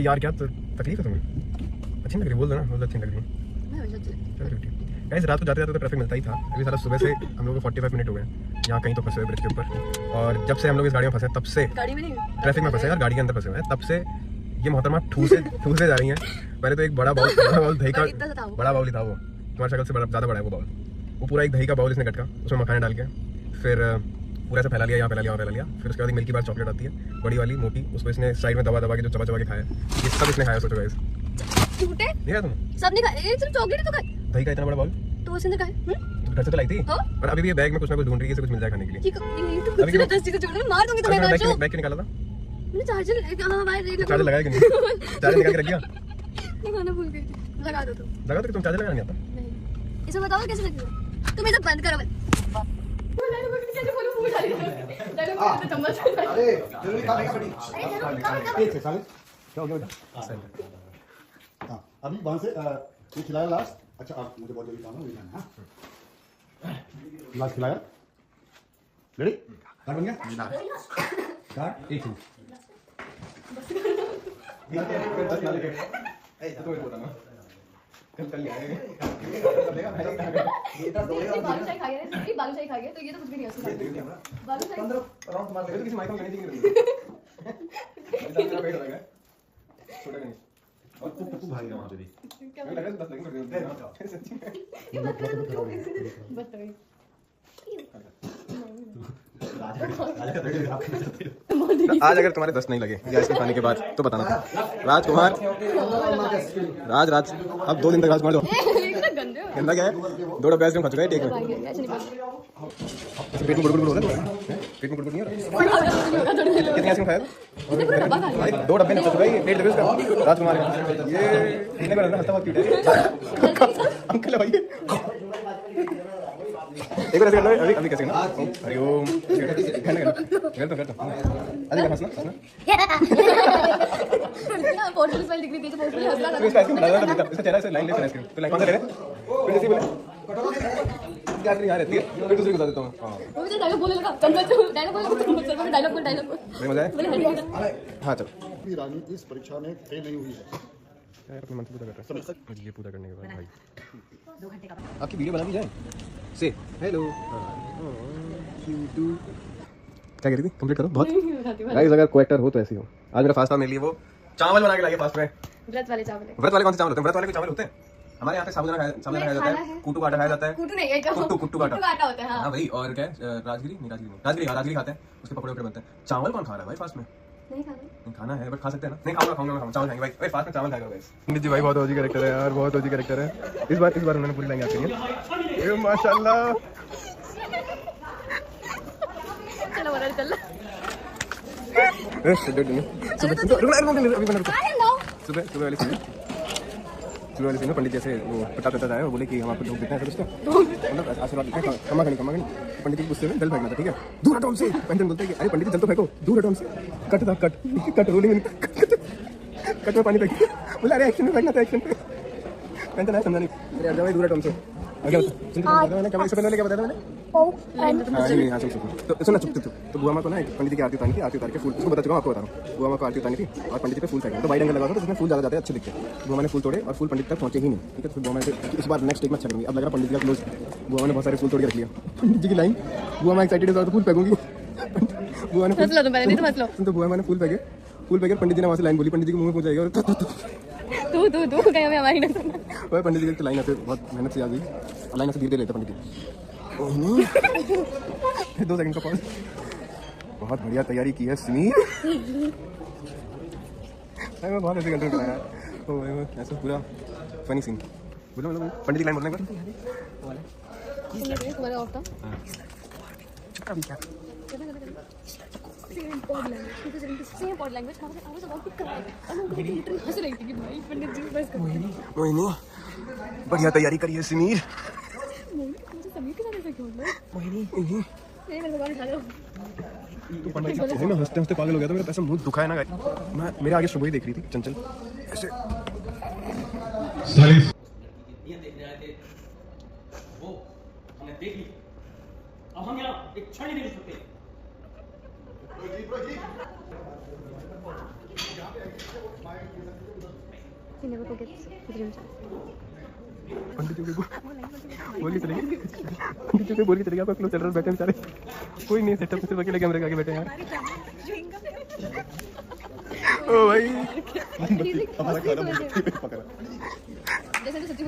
यार क्या तकलीफ है तुम्हें? अच्छी लग रही, बोल दो ना, बहुत अच्छी लग रही है। चलो ठीक। गाइस रात को जाते जाते तो ट्रैफिक मिलता ही था। अभी सारा सुबह से हम लोग को 45 मिनट हो गए यहाँ कहीं तो फंसे हुए ब्रिज के ऊपर। और जब से हम लोग इस गाड़ी में फंसे तब से ट्रैफिक में फंसे यार, गाड़ी के अंदर फंसे हुए हैं तब से। ये मोहतरमा ठूसे जा रही हैं। पहले तो एक बड़ा बाउल दही का बड़ा बाउल ही था वो, तुम्हारी शक्ल से ज़्यादा बड़ा है वो बाउल। वो पूरा एक दही का बाउल इसने कट का, उसमें मखाने डाल के फिर पूरा ऐसे फैला लिया, यहाँ फैला लिया, वहाँ फैला लिया। फिर उसके बाद मिल्की बार चॉकलेट आती है बड़ी वाली मोटी, उसको इसने साइड में दबा के जो चबा के खाया। ये सब इसने खाया। सोचो गाइस, झूठे नहीं है तुम सब नहीं खाए, सिर्फ चॉकलेट तो खाए। दही का इतना बड़ा बाउल तो उसने खाए तो घर से तो लाई थी। और अभी भी ये बैग में कुछ ना कुछ ढूंढ रही है, कुछ मिल जाए खाने के लिए। ठीक है, ये तो कुछ दस चीजें छोड़ मार दूंगी तुम्हें। बैग के निकाला था मैंने चार्जर चार्जर लगाया कि नहीं? चार्जर निकाल के रख दिया। लगाना भूल गई। लगा दो तुम। लगा तो तुम चार्जर लगाना नहीं आता। नहीं इसे बताओ कैसे लगेगा। तुम इसे बंद करो। अरे जरूरी खा लेगा बड़ी। एक से साले क्या हो गया बेटा? हाँ अभी वहाँ से ये खिलाया लास्ट। अच्छा आप मुझे बहुत जल्दी काम है, वही खाना है। लास्ट खिलाया रेडी? कार्ड बन गया? कार्ड एक ही बालूशाही खा गया तो ये तो कुछ भी नहीं है। बालूशाही किसी माइक में नहीं छोटा नहीं और तू भाई वहां पे भी लगा 10 लेकिन बताइए आज अगर तुम्हारे 10 नहीं लगे या इसके खाने के बाद तो बताना। राजकुमार राज अब 2 दिन तक राजकुमार दो गंदा क्या है, 2 डब्बे आइसक्रीम खा चुका है। ठीक है पेट में गुड़गुड़ हो रहा है, पेट में गुड़गुड़ नहीं हो रहा। कितनी आइसक्रीम खाया? 2 डब्बे निकल चुका है पेट दबे उसका। राजकुमार ये इतने का हफ्ता बहुत क्यूट है अंकल भाई। एक बार ऐसे करना अभी कैसे करना? हरिओम कर तो अरे हंसना पोर्टल स्माइल दिख रही थी, पोर्टल हंसना था। इसका आइसक्रीम डालना था, इसका चेहरा से लाइन ले आइसक्रीम तो लाइन कौन सा ले रहे फिर जैसे बोले क्या आइसक्रीम यहाँ रहती है फिर दूसरी बता देता हूँ। हां वो मुझे डायलॉग बोलने लगा, चल डायलॉग बोल डायलॉग बोल मजा है। हाँ चलो रानी इस परीक्षा में फेल नहीं हुई है यार अपने मन से पूरा कर रहा है ये पूरा करने के बाद भाई 2 घंटे का आपकी वीडियो बना दी जाए से हेलो क्या कह रही थी? कंप्लीट करो बहुत गाइस। अगर को एक्टर हो तो ऐसे हो। आज मेरा फास्ट था मेरे लिए वो चावल बना के लाइए फास्ट में। व्रत वाले चावल कौन से चावल होते हैं? व्रत वाले चावल होते हैं हमारे यहाँ पे साबुदाना खाया जाता है, कुट्टू का आटा खाया जाता है। कुट्टू नहीं है क्या? कुट्टू का आटा होता है। हाँ भाई। और क्या राजगिरी खाते हैं, उसके पकौड़े बनते हैं। चावल कौन खा रहा है भाई फास्ट में? नहीं खाना है बट खा सकते हैं ना? नहीं खाऊंगा चावल खाएंगे भाई फास्ट में चावल खाएगा गाइस। पंडित जी भाई बहुत ओजी कैरेक्टर है यार, बहुत ओजी कैरेक्टर है। इस बार उन्होंने पूरी लाइन याद करी है माशाल्लाह। चलो वाला चल सुबह वाली सीन पंडित जैसे वो पटा जाए वो बोले कि हम आपको दूध देते हैं दोस्तों आशीर्वाद खमा खनी पंडित जी गुस्से में जल फेंकना था। ठीक है दूर हटो हमसे। पंडित बोलते हैं अरे पंडित जी जल तो फेंको, दूर हटो हमसे। कट रोलिंग में कट में पानी फेंक बोला अरे एक्शन में फेंकना था, एक्शन में पेंशन है समझा नहीं। अरे भाई दूर हटो हमसे। क्या पहले क्या बताया मैंने? सुना चुप तो बुआ माँ को ना पंडित की आरती उतार के फूल उसको बता चुका हूँ, आपको बता रहा हूँ। बुआ माँ को आरती उतारनी थी और पंडित जी पे फूल फेंकना तो वाइड एंगल लगा था तो उसमें फूल ज़्यादा जाते हैं अच्छे दिखते हैं। बुआ माँ ने फूल तोड़े और फूल पंडित तक पहुंचे ही नहीं। ठीक है तो बुआ माँ इस बार नेक्स्ट टेक में अच्छा करूँगी। अब लग रहा पंडित जी का क्लोज। बुआ ने बहुत सारे फूल तोड़ के रख लिया। पंडित जी की लाइन बुआ माँ एक्साइटेड है तो फूल फेंकूंगी। बुआ ने तो बुआ माँ ने फूल फेंके पंडित जी ने वहाँ से लाइन बोली, पंडित जी के मुँह में पहुंच जाएगा और तू कहीं हमारी वह पंडित जी की लाइन ऐसे बहुत मेहनत से आ गई और लाइन ऐसे धीरे लेते पंडित जी। 2 सेकंड का पॉज। बहुत बढ़िया तैयारी की है समीर। मैं बहुत ऐसे कंट्रोल कराया ऐसा पूरा फनी सीन। बोलो पंडित जी लाइन बोलने पर बढ़िया तैयारी करी है समीर। मैं हंसते पागल हो गया था, मेरा पैसा मुंह दुखा है ना। मैं मेरे आगे सुबह ही देख रही थी चंचल ऐसे वो हमने देख ली। अब हम यहाँ एक क्षण नहीं रुक सकते। He never forgets his dream child. पंडित जी को बोल के चले गए, पंडित जी को बोल के चले गए, आपका क्लोज चल रहा है, बैठे बेचारे, कोई नहीं, सेटअप सिर्फ अकेले कैमरे के आगे बैठे हैं यार। ओ भाई हमारा खाना पकड़ा जैसे सच्ची